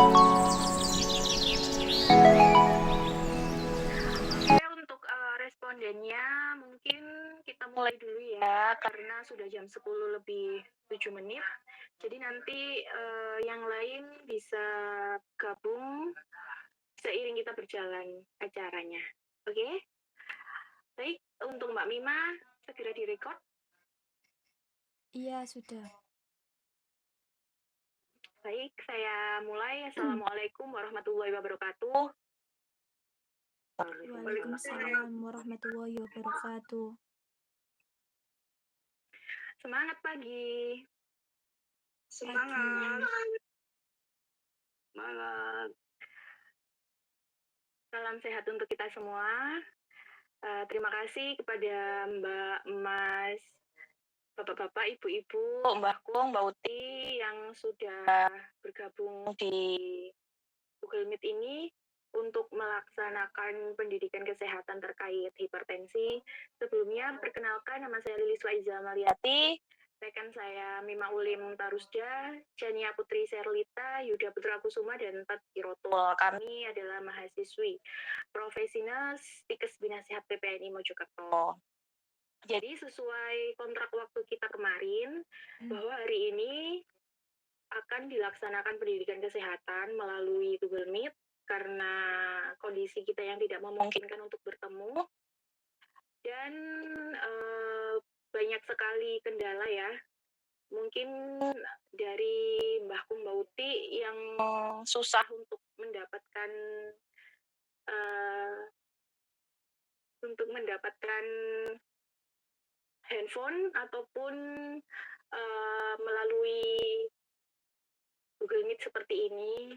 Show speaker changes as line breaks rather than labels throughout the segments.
Oke, untuk respondennya mungkin kita mulai dulu ya, karena sudah jam 10 lebih 7 menit. Jadi nanti yang lain bisa gabung seiring kita berjalan acaranya. Oke? Baik, untuk Mbak Mima, segera direkod.
Iya, sudah.
Baik, saya mulai. Assalamualaikum warahmatullahi wabarakatuh.
Waalaikumsalam warahmatullahi wabarakatuh.
Semangat pagi.
Pagi.
Semangat. Salam sehat untuk kita semua. Terima kasih kepada Mbak, Mas, Bapak-bapak, Ibu-ibu, Mbak Kung, Mbak Uti yang sudah bergabung di Google Meet ini untuk melaksanakan pendidikan kesehatan terkait hipertensi. Sebelumnya, perkenalkan, nama saya Lilis Waiza Maliati, rekan saya Mima Ulim Tarusda, Jania Putri Serlita, Yuda Putra Kusuma, dan Tat Kirotul. Kami adalah mahasiswi profesional Stikes Bina Sehat PPNI Mojokerto. Jadi sesuai kontrak waktu kita kemarin, bahwa hari ini akan dilaksanakan pendidikan kesehatan melalui Google Meet karena kondisi kita yang tidak memungkinkan untuk bertemu dan banyak sekali kendala ya. Mungkin dari Mbah Kum Mbak Uti yang susah untuk mendapatkan handphone ataupun melalui Google Meet seperti ini.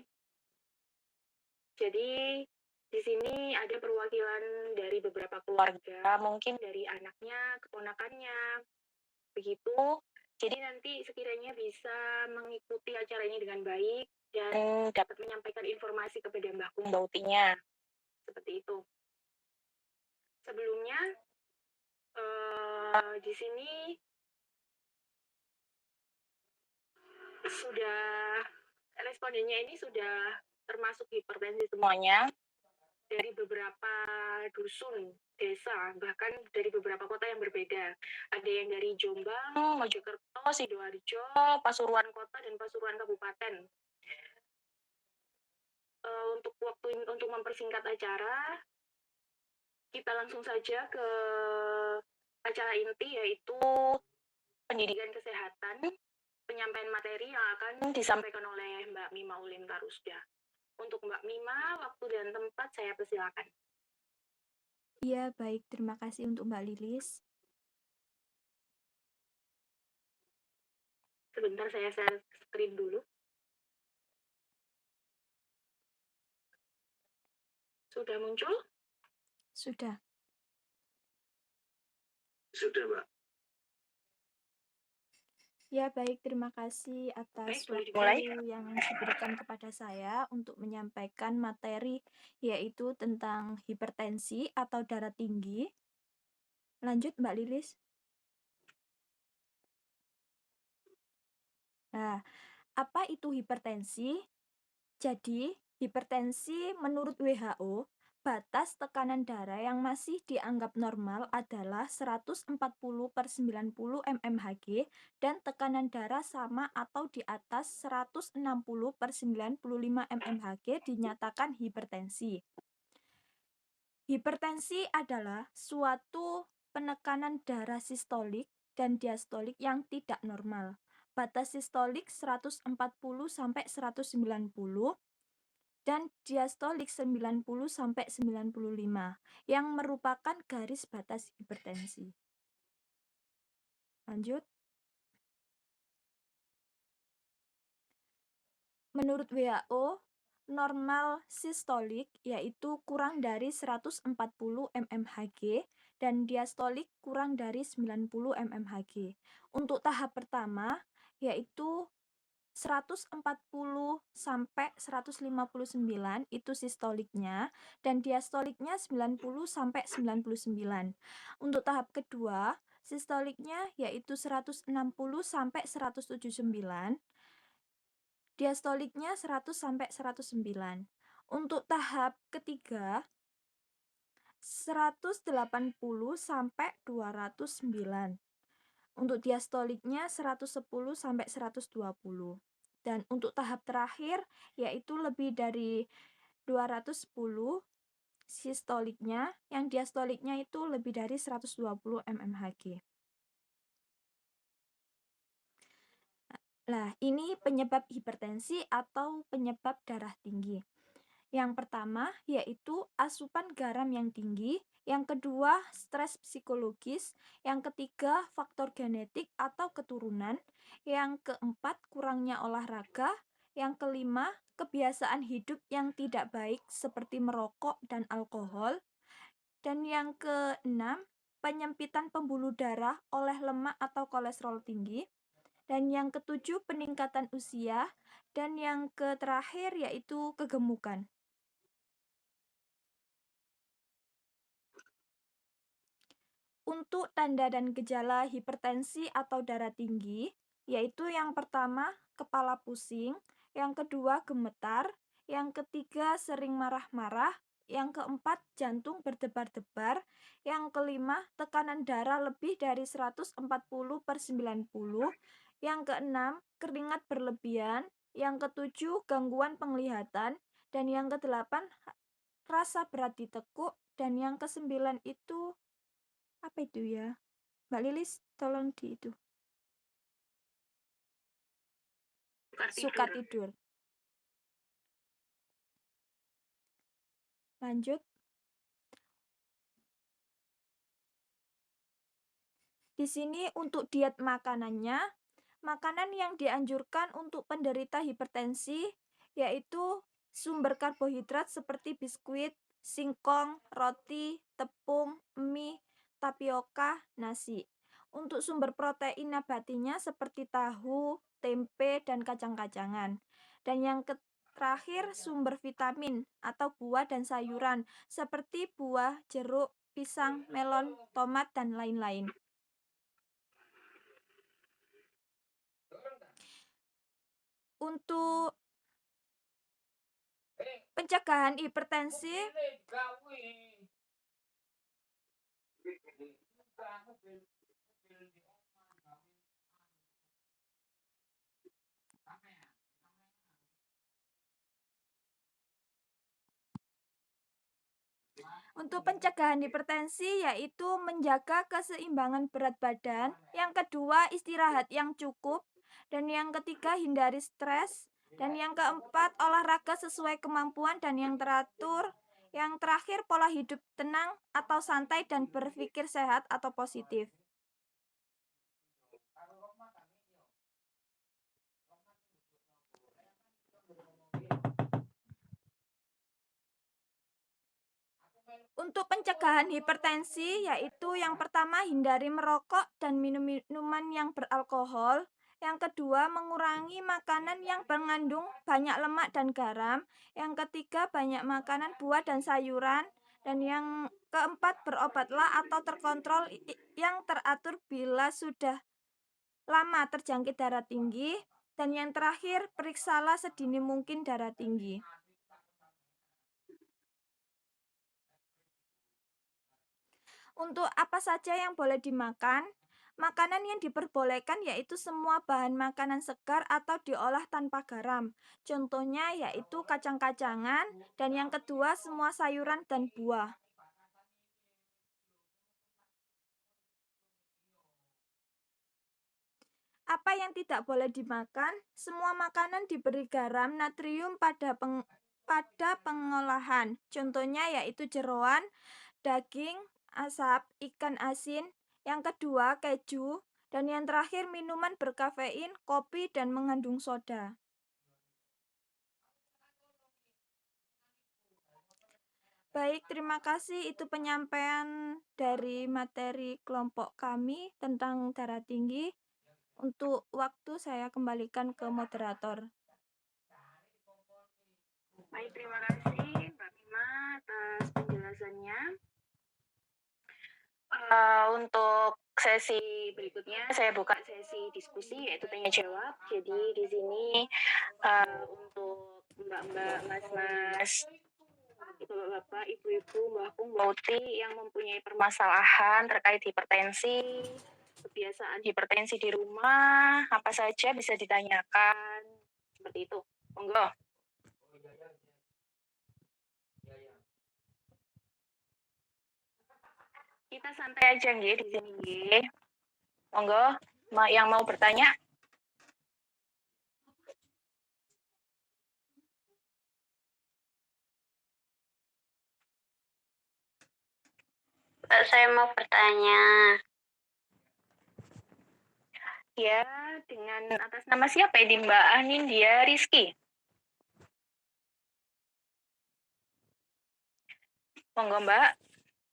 Jadi di sini ada perwakilan dari beberapa keluarga, mungkin dari anaknya, keponakannya, begitu. Jadi nanti sekiranya bisa mengikuti acara ini dengan baik dan dapat menyampaikan informasi kepada Mbah Kum Mbak Utinya. Seperti itu. Sebelumnya di sini sudah respondennya ini sudah termasuk hipertensi semuanya dari beberapa dusun, desa, bahkan dari beberapa kota yang berbeda. Ada yang dari Jombang, Mojokerto, Sidoarjo, Pasuruan Kota, dan Pasuruan Kabupaten. Untuk mempersingkat acara, kita langsung saja ke acara inti, yaitu pendidikan kesehatan, penyampaian materi yang akan disampaikan oleh Mbak Mima Ulim Tarusda. Untuk Mbak Mima, waktu dan tempat saya persilakan.
Iya, baik. Terima kasih untuk Mbak Lilis.
Sebentar saya share screen dulu. Sudah muncul?
Sudah.
Sudah, Mbak.
Ya, baik. Terima kasih atas
Baik,
waktu yang diberikan kepada saya untuk menyampaikan materi, yaitu tentang hipertensi atau darah tinggi. Lanjut, Mbak Lilis. Nah, apa itu hipertensi? Jadi, hipertensi menurut WHO, batas tekanan darah yang masih dianggap normal adalah 140/90 mmHg dan tekanan darah sama atau di atas 160/95 mmHg dinyatakan hipertensi. Hipertensi adalah suatu penekanan darah sistolik dan diastolik yang tidak normal. Batas sistolik 140/190 dan diastolik 90/95 yang merupakan garis batas hipertensi. Lanjut. Menurut WHO, normal sistolik yaitu kurang dari 140 mmHg dan diastolik kurang dari 90 mmHg. Untuk tahap pertama yaitu 140 sampai 159 itu sistoliknya dan diastoliknya 90 sampai 99. Untuk tahap kedua, sistoliknya yaitu 160 sampai 179 diastoliknya 100 sampai 109. Untuk tahap ketiga 180 sampai 209. Untuk diastoliknya 110 sampai 120. Dan untuk tahap terakhir yaitu lebih dari 210 sistoliknya, yang diastoliknya itu lebih dari 120 mmHg. Nah, ini penyebab hipertensi atau penyebab darah tinggi. Yang pertama yaitu asupan garam yang tinggi, yang kedua stres psikologis, yang ketiga faktor genetik atau keturunan, yang keempat kurangnya olahraga, yang kelima kebiasaan hidup yang tidak baik seperti merokok dan alkohol, dan yang keenam penyempitan pembuluh darah oleh lemak atau kolesterol tinggi, dan yang ketujuh peningkatan usia, dan yang terakhir yaitu kegemukan. Untuk tanda dan gejala hipertensi atau darah tinggi, yaitu yang pertama kepala pusing, yang kedua gemetar, yang ketiga sering marah-marah, yang keempat jantung berdebar-debar, yang kelima tekanan darah lebih dari 140/90, yang keenam keringat berlebihan, yang ketujuh gangguan penglihatan, dan yang kedelapan rasa berat di tekuk, dan yang kesembilan itu apa itu ya? Mbak Lilis, tolong di itu. Suka tidur. Lanjut. Di sini untuk diet makanannya, makanan yang dianjurkan untuk penderita hipertensi yaitu sumber karbohidrat seperti biskuit, singkong, roti, tepung, mie, tapioka, nasi. Untuk sumber protein nabatinya seperti tahu, tempe, dan kacang-kacangan. Dan yang terakhir sumber vitamin atau buah dan sayuran seperti buah, jeruk, pisang, melon, tomat, dan lain-lain. Untuk pencegahan hipertensi, yaitu menjaga keseimbangan berat badan, yang kedua istirahat yang cukup, dan yang ketiga hindari stres, dan yang keempat olahraga sesuai kemampuan dan yang teratur, yang terakhir pola hidup tenang atau santai dan berpikir sehat atau positif. Untuk pencegahan hipertensi yaitu yang pertama hindari merokok dan minum minuman yang beralkohol. Yang kedua mengurangi makanan yang mengandung banyak lemak dan garam. Yang ketiga banyak makanan buah dan sayuran. Dan yang keempat berobatlah atau terkontrol yang teratur bila sudah lama terjangkit darah tinggi. Dan yang terakhir periksalah sedini mungkin darah tinggi. Untuk apa saja yang boleh dimakan? Makanan yang diperbolehkan yaitu semua bahan makanan segar atau diolah tanpa garam. Contohnya yaitu kacang-kacangan, dan yang kedua semua sayuran dan buah. Apa yang tidak boleh dimakan? Semua makanan diberi garam natrium pada pengolahan. Contohnya yaitu jeroan, daging, asap, ikan asin, yang kedua keju, dan yang terakhir minuman berkafein, kopi, dan mengandung soda. Baik, terima kasih. Itu penyampaian dari materi kelompok kami tentang darah tinggi. Untuk waktu saya kembalikan ke moderator.
Baik, terima kasih Mbak Bima atas penjelasannya. Untuk sesi berikutnya saya buka sesi diskusi yaitu tanya jawab. Jadi di sini untuk mbak-mbak, mas-mas, bapak-bapak, ibu-ibu, mbahku, mbak Uti yang mempunyai permasalahan terkait hipertensi, kebiasaan hipertensi di rumah, apa saja bisa ditanyakan. Seperti itu. Monggo. Kita santai aja nggih di sini nggih. Monggo, yang mau bertanya.
Saya mau bertanya.
Ya, dengan atas nama siapa ini Mbak Anindya Rizky? Monggo Mbak,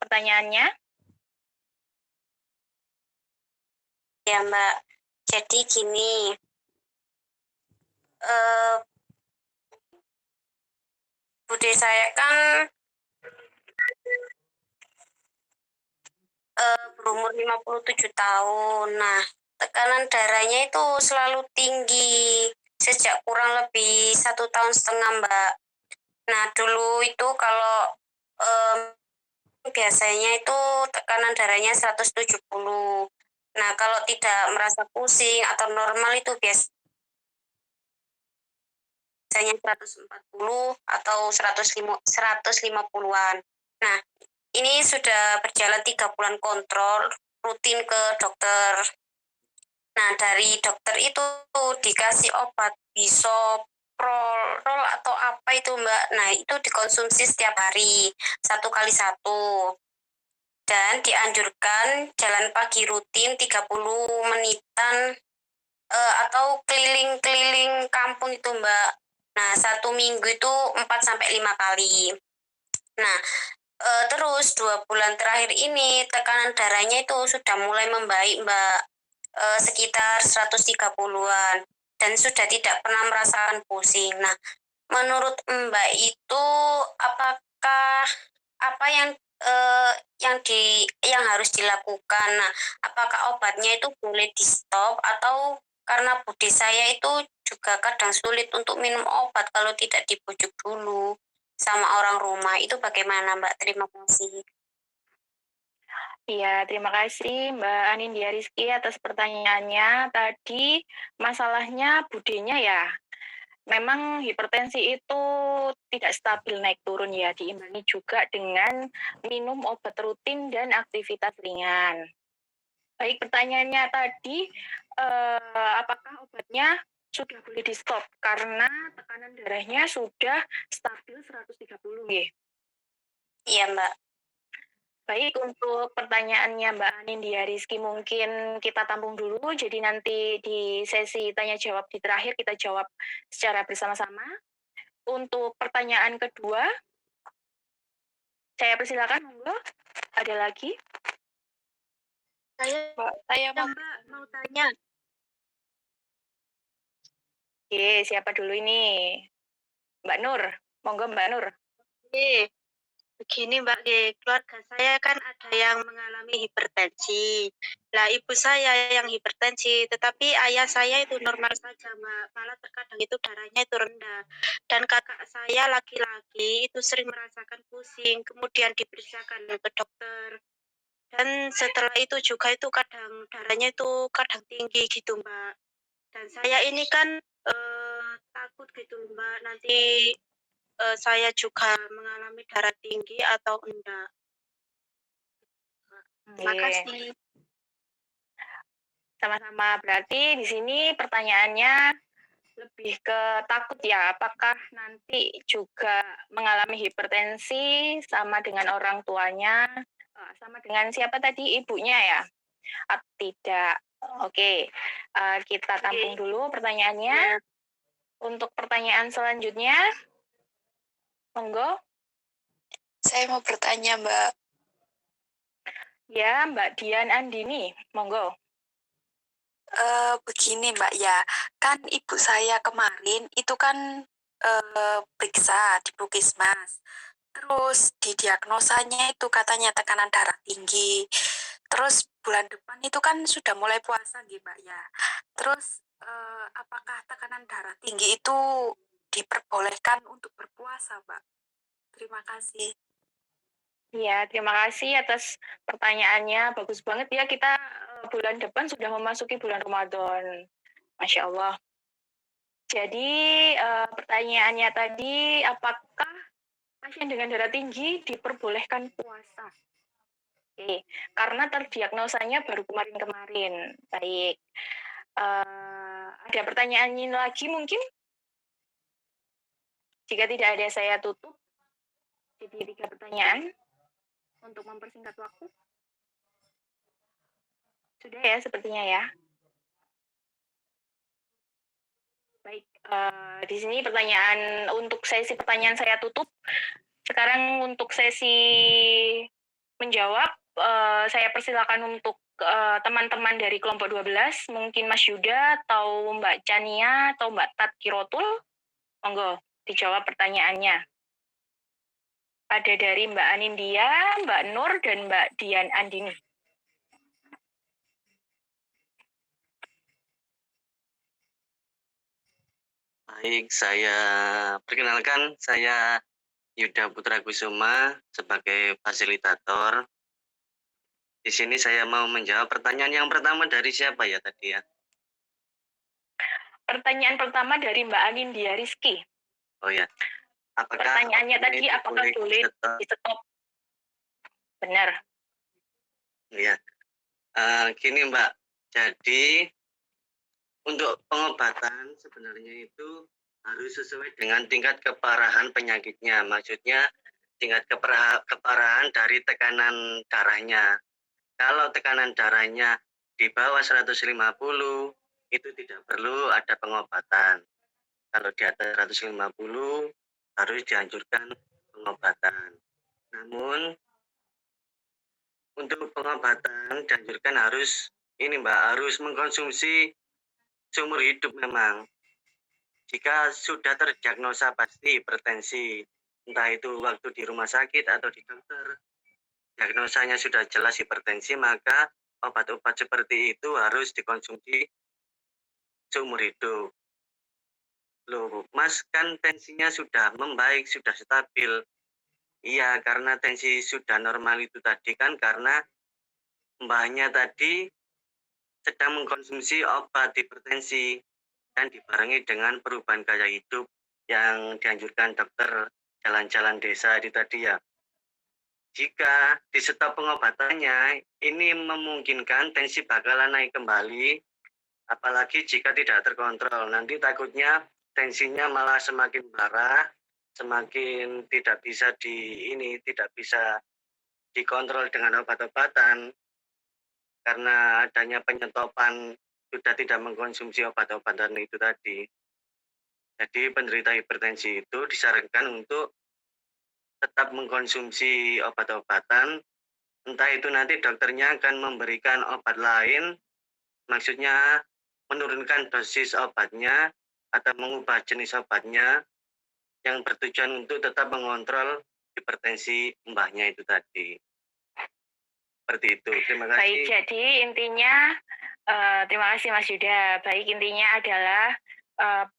pertanyaannya.
Ya Mbak, jadi gini, bude saya kan berumur 57 tahun. Nah, tekanan darahnya itu selalu tinggi sejak kurang lebih 1,5 tahun Mbak. Nah, dulu itu kalau biasanya itu tekanan darahnya 170. Nah, kalau tidak merasa pusing atau normal itu biasanya 140 atau 150-an. Nah, ini sudah berjalan 3 bulan kontrol rutin ke dokter. Nah, dari dokter itu dikasih obat bisoprolol atau apa itu Mbak. Nah, itu dikonsumsi setiap hari, 1 kali 1. Dan dianjurkan jalan pagi rutin 30 menitan atau keliling-keliling kampung itu Mbak. Nah, 1 minggu itu 4-5 kali. Nah, terus 2 bulan terakhir ini tekanan darahnya itu sudah mulai membaik Mbak, sekitar 130-an dan sudah tidak pernah merasakan pusing. Nah, menurut Mbak itu apakah apa yang harus dilakukan? Nah, apakah obatnya itu boleh di stop atau karena bude saya itu juga kadang sulit untuk minum obat kalau tidak dibujuk dulu sama orang rumah, itu bagaimana Mbak? Terima kasih.
Iya, terima kasih Mbak Anindya Rizky atas pertanyaannya. Tadi masalahnya budenya ya. Memang hipertensi itu tidak stabil naik turun ya, diimbangi juga dengan minum obat rutin dan aktivitas ringan. Baik, pertanyaannya tadi, apakah obatnya sudah boleh di stop karena tekanan darahnya sudah stabil 130 nggih?
Iya Mbak.
Baik, untuk pertanyaannya Mbak Anindya Rizky mungkin kita tampung dulu, jadi nanti di sesi tanya jawab di terakhir kita jawab secara bersama-sama. Untuk pertanyaan kedua, saya persilakan, monggo. Ada lagi?
Saya mau tanya.
Oke, siapa dulu ini? Mbak Nur, monggo Mbak Nur.
Oke. Begini Mbak, keluarga saya kan ada yang mengalami hipertensi. Lah ibu saya yang hipertensi, tetapi ayah saya itu normal saja Mbak. Malah terkadang itu darahnya itu rendah. Dan kakak saya laki-laki itu sering merasakan pusing, kemudian diperiksakan ke dokter. Dan setelah itu juga itu kadang darahnya itu kadang tinggi gitu Mbak. Dan saya ini kan takut gitu Mbak, nanti saya juga mengalami darah tinggi atau enggak. Terima kasih.
Sama-sama, berarti di sini pertanyaannya lebih ke takut ya, apakah nanti juga mengalami hipertensi sama dengan orang tuanya, sama dengan siapa tadi, ibunya ya? Atau tidak? Oke, kita tampung dulu pertanyaannya. Untuk pertanyaan selanjutnya, monggo.
Saya mau bertanya Mbak.
Ya, Mbak Dian Andini, monggo.
Begini Mbak ya, kan ibu saya kemarin itu kan periksa di Puskesmas. Terus didiagnosanya itu katanya tekanan darah tinggi. Terus bulan depan itu kan sudah mulai puasa gitu Mbak ya. Terus
apakah tekanan darah tinggi itu diperbolehkan untuk berpuasa, Mbak? Terima kasih.
Iya, terima kasih atas pertanyaannya. Bagus banget ya, kita bulan depan sudah memasuki bulan Ramadan. Masya Allah. Jadi pertanyaannya tadi, apakah pasien dengan darah tinggi diperbolehkan puasa? Oke, karena terdiagnosanya baru kemarin-kemarin. Baik. Ada pertanyaan ini lagi mungkin? Jika tidak ada, saya tutup. Jadi 3 pertanyaan untuk mempersingkat waktu. Sudah ya sepertinya ya. Baik, di sini pertanyaan untuk sesi pertanyaan saya tutup. Sekarang untuk sesi menjawab, saya persilakan untuk teman-teman dari kelompok 12, mungkin Mas Yuda atau Mbak Chania atau Mbak Tat Kirotul. Monggo dijawab pertanyaannya. Ada dari Mbak Anindya, Mbak Nur, dan Mbak Dian Andini.
Baik, saya perkenalkan, saya Yuda Putra Kusuma sebagai fasilitator. Di sini saya mau menjawab pertanyaan yang pertama dari siapa ya tadi ya?
Pertanyaan pertama dari Mbak Anindya Rizky.
Oh ya, apakah
Pertanyaannya
obat
tadi,
ini
apakah boleh di-stop? Benar.
Ya, gini Mbak, jadi untuk pengobatan sebenarnya itu harus sesuai dengan tingkat keparahan penyakitnya. Maksudnya tingkat keparahan dari tekanan darahnya. Kalau tekanan darahnya di bawah 150, itu tidak perlu ada pengobatan. Kalau di atas 150, harus dianjurkan pengobatan. Namun, untuk pengobatan dianjurkan harus harus mengkonsumsi seumur hidup memang. Jika sudah terdiagnosa pasti hipertensi, entah itu waktu di rumah sakit atau di dokter, diagnosanya sudah jelas hipertensi, maka obat-obat seperti itu harus dikonsumsi seumur hidup. Loh, Mas, kan tensinya sudah membaik, sudah stabil. Iya, karena tensi sudah normal itu tadi kan karena mbahnya tadi sedang mengkonsumsi obat hipertensi dan dibarengi dengan perubahan gaya hidup yang dianjurkan dokter jalan-jalan desa itu tadi ya. Jika di stop pengobatannya, ini memungkinkan tensi bakalan naik kembali, apalagi jika tidak terkontrol. Nanti takutnya tensinya malah semakin parah, semakin tidak bisa tidak bisa dikontrol dengan obat-obatan, karena adanya penyetopan sudah tidak mengkonsumsi obat-obatan itu tadi. Jadi penderita hipertensi itu disarankan untuk tetap mengkonsumsi obat-obatan, entah itu nanti dokternya akan memberikan obat lain, maksudnya menurunkan dosis obatnya atau mengubah jenis obatnya yang bertujuan untuk tetap mengontrol hipertensi mbahnya itu tadi. Seperti itu, terima kasih.
Baik, jadi intinya, terima kasih Mas Yuda. Baik, intinya adalah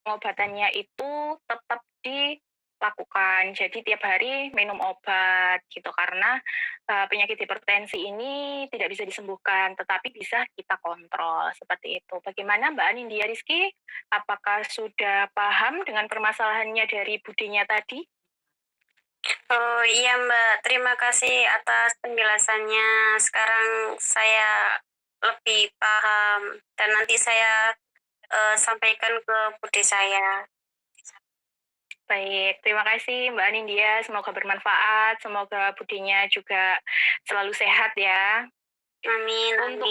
pengobatannya itu tetap dilakukan. Jadi tiap hari minum obat gitu, karena penyakit hipertensi ini tidak bisa disembuhkan, tetapi bisa kita kontrol, seperti itu. Bagaimana Mbak Anindya Rizky? Apakah sudah paham dengan permasalahannya dari budinya tadi?
Oh iya Mbak, terima kasih atas penjelasannya. Sekarang saya lebih paham dan nanti saya sampaikan ke bude saya.
Baik, terima kasih Mbak Anindya. Semoga bermanfaat, semoga budinya juga selalu sehat ya.
Amin.
Untuk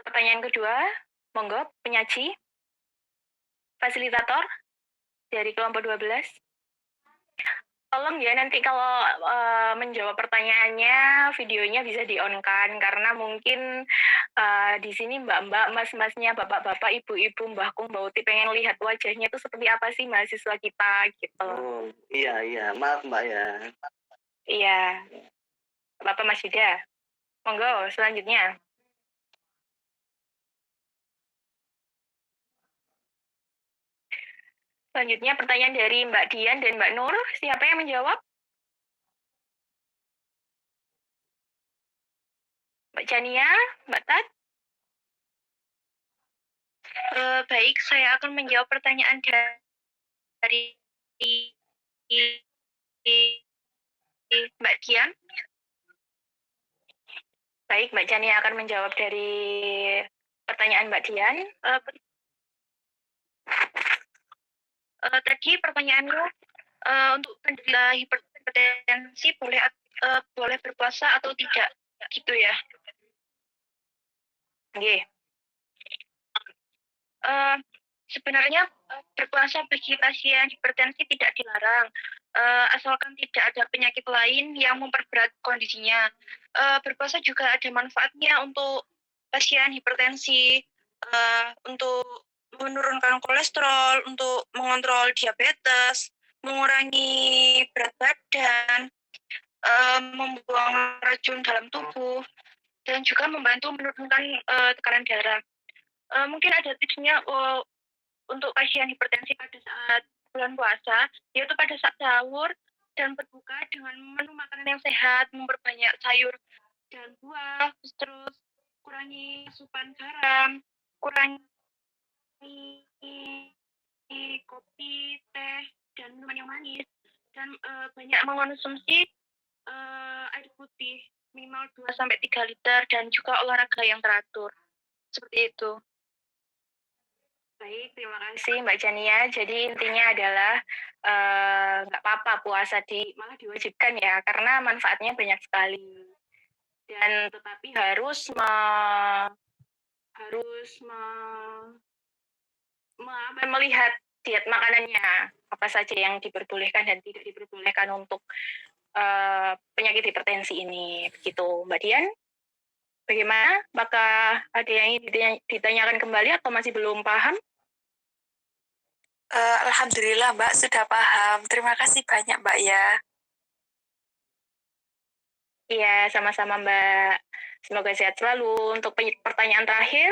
pertanyaan kedua, monggo penyaji, fasilitator dari kelompok 12. Tolong ya nanti kalau menjawab pertanyaannya, videonya bisa di-on-kan, karena mungkin di sini mbak-mbak, mas-masnya, bapak-bapak, ibu-ibu, mbahku, mbak Uti pengen lihat wajahnya itu seperti apa sih mahasiswa kita gitu.
Oh, iya, maaf Mbak ya.
Iya. Bapak Mas Yuda. Monggo selanjutnya. Selanjutnya pertanyaan dari Mbak Dian dan Mbak Nur. Siapa yang menjawab? Mbak Jania, Mbak Tat? Baik, saya akan menjawab pertanyaan dari Mbak Dian. Baik, Mbak Jania akan menjawab dari pertanyaan Mbak Dian. Tadi pertanyaannya untuk penderita hipertensi boleh berpuasa atau tidak, gitu ya? Oke. Sebenarnya berpuasa bagi pasien hipertensi tidak dilarang, asalkan tidak ada penyakit lain yang memperberat kondisinya. Berpuasa juga ada manfaatnya untuk pasien hipertensi, untuk menurunkan kolesterol, untuk mengontrol diabetes, mengurangi berat badan, membuang racun dalam tubuh, dan juga membantu menurunkan tekanan darah. Mungkin ada tipsnya untuk pasien hipertensi pada saat bulan puasa, yaitu pada saat sahur dan berbuka dengan menu makanan yang sehat, memperbanyak sayur dan buah, terus kurangi asupan garam, kurangi kopi, teh, dan minuman yang manis, dan banyak mengonsumsi air putih minimal 2-3 liter, dan juga olahraga yang teratur. Seperti itu. Baik, terima kasih Mbak Jania. Jadi intinya adalah nggak apa-apa puasa malah diwajibkan ya, karena manfaatnya banyak sekali. Dan tetapi harus melihat diet makanannya, apa saja yang diperbolehkan dan tidak diperbolehkan untuk penyakit hipertensi ini. Begitu, Mbak Dian. Bagaimana? Apakah ada yang ingin ditanyakan kembali atau masih belum paham?
Alhamdulillah Mbak sudah paham. Terima kasih banyak Mbak ya.
Iya, sama-sama Mbak. Semoga sehat selalu. Untuk pertanyaan terakhir,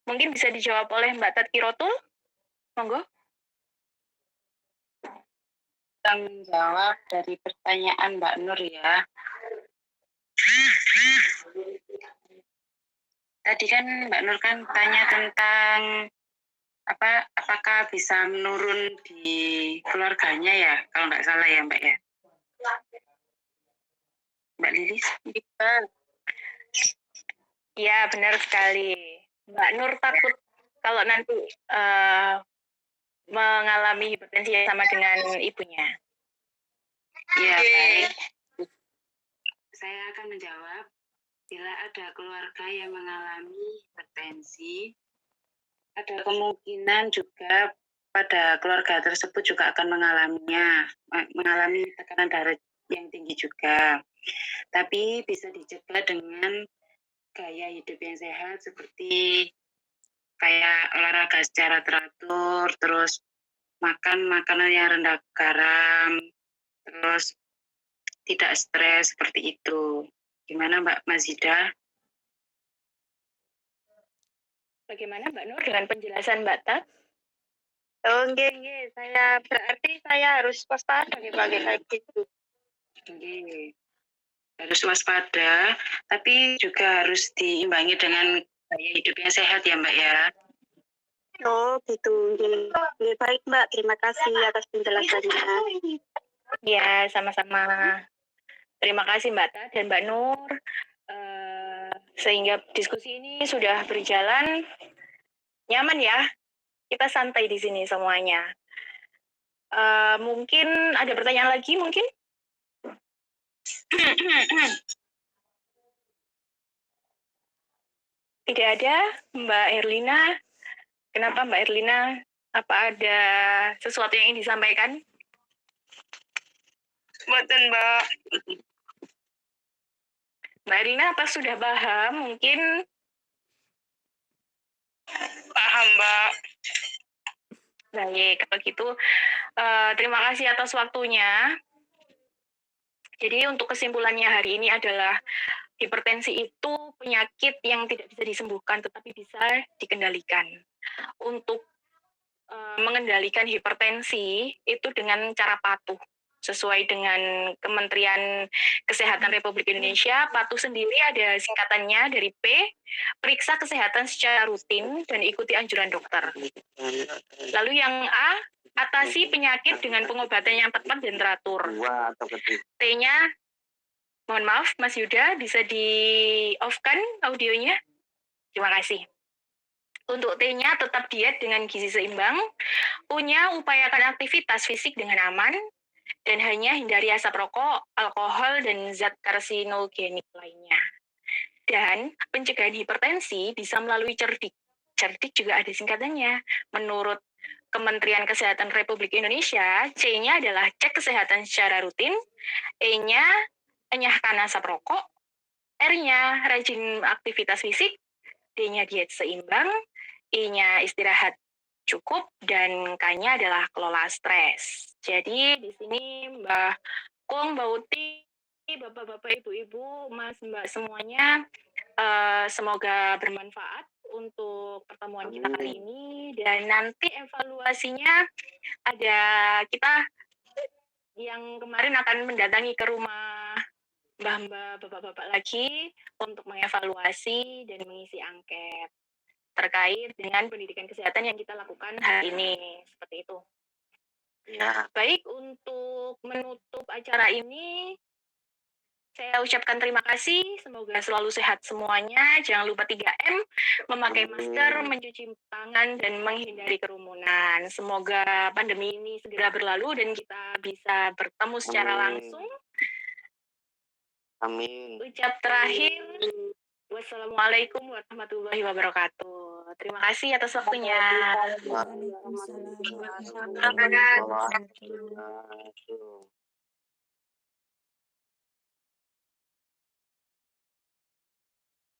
mungkin bisa dijawab oleh Mbak Tat Kirotul. Monggo.
Kita menjawab dari pertanyaan Mbak Nur ya. Tadi kan Mbak Nur kan tanya tentang apakah bisa menurun di keluarganya ya, kalau nggak salah ya Mbak ya. Mbak Lilis?
Bisa. Ya, benar sekali. Mbak Nur takut kalau nanti mengalami hipertensi yang sama dengan ibunya.
Iya, baik. Saya akan menjawab, bila ada keluarga yang mengalami hipertensi, ada kemungkinan juga pada keluarga tersebut juga akan mengalami tekanan darah yang tinggi juga. Tapi bisa dicegah dengan gaya hidup yang sehat seperti kayak olahraga secara teratur, terus makan makanan yang rendah garam, terus tidak stres seperti itu. Gimana Mbak Mazida?
Bagaimana Mbak Nur dengan penjelasan Mbak Tat?
Oke, berarti saya harus waspada pakai kayak gitu.
Oke. Harus waspada, tapi juga harus diimbangi dengan gaya hidup yang sehat ya Mbak ya.
Oh, gitu. Baik Mbak, terima kasih atas penjelasannya.
Ya, sama-sama. Terima kasih Mbak Tat dan Mbak Nur. Sehingga diskusi ini sudah berjalan nyaman ya. Kita santai di sini semuanya. Mungkin ada pertanyaan lagi mungkin? Tidak ada, Mbak Erlina. Kenapa Mbak Erlina? Apa ada sesuatu yang ingin disampaikan?
Betul Mbak.
Mbak Erlina, apa sudah paham? Mungkin
Paham Mbak.
baik, kalau gitu terima kasih atas waktunya. Jadi untuk kesimpulannya hari ini adalah hipertensi itu penyakit yang tidak bisa disembuhkan tetapi bisa dikendalikan. Untuk mengendalikan hipertensi itu dengan cara patuh. Sesuai dengan Kementerian Kesehatan Republik Indonesia, patuh sendiri ada singkatannya dari P, periksa kesehatan secara rutin dan ikuti anjuran dokter. Lalu yang A, atasi penyakit dengan pengobatan yang tepat dan teratur. T-nya, mohon maaf Mas Yuda, bisa di-off-kan audionya? Terima kasih. Untuk T-nya, tetap diet dengan gizi seimbang. U-nya, upayakan aktivitas fisik dengan aman. Dan hanya hindari asap rokok, alkohol, dan zat karsinogenik lainnya. Dan pencegahan hipertensi bisa melalui cerdik. Cerdik juga ada singkatannya. Menurut Kementerian Kesehatan Republik Indonesia, C-nya adalah cek kesehatan secara rutin, E-nya enyahkan asap rokok, R-nya rajin aktivitas fisik, D-nya diet seimbang, I-nya istirahat cukup, dan K-nya adalah kelola stres. Jadi di sini Mbak Kung, Mbak Uti, Bapak-bapak, Ibu-ibu, Mas, Mbak semuanya, semoga bermanfaat untuk pertemuan kita kali ini, dan nanti evaluasinya ada kita yang kemarin akan mendatangi ke rumah Mbak-mbak, Bapak-bapak lagi untuk mengevaluasi dan mengisi angket terkait dengan pendidikan kesehatan yang kita lakukan hari ini. Seperti itu.
Ya,
Baik, untuk menutup acara ini, saya ucapkan terima kasih. Semoga selalu sehat semuanya. Jangan lupa 3M, memakai masker, mencuci tangan, dan menghindari kerumunan. Semoga pandemi ini segera berlalu dan kita bisa bertemu secara langsung.
amin.
Ucap terakhir, wassalamualaikum warahmatullahi wabarakatuh. Terima kasih atas waktunya.
Waalaikumsalam warahmatullahi
Waalaikumsalam.
wabarakatuh.
Wabarakatuh.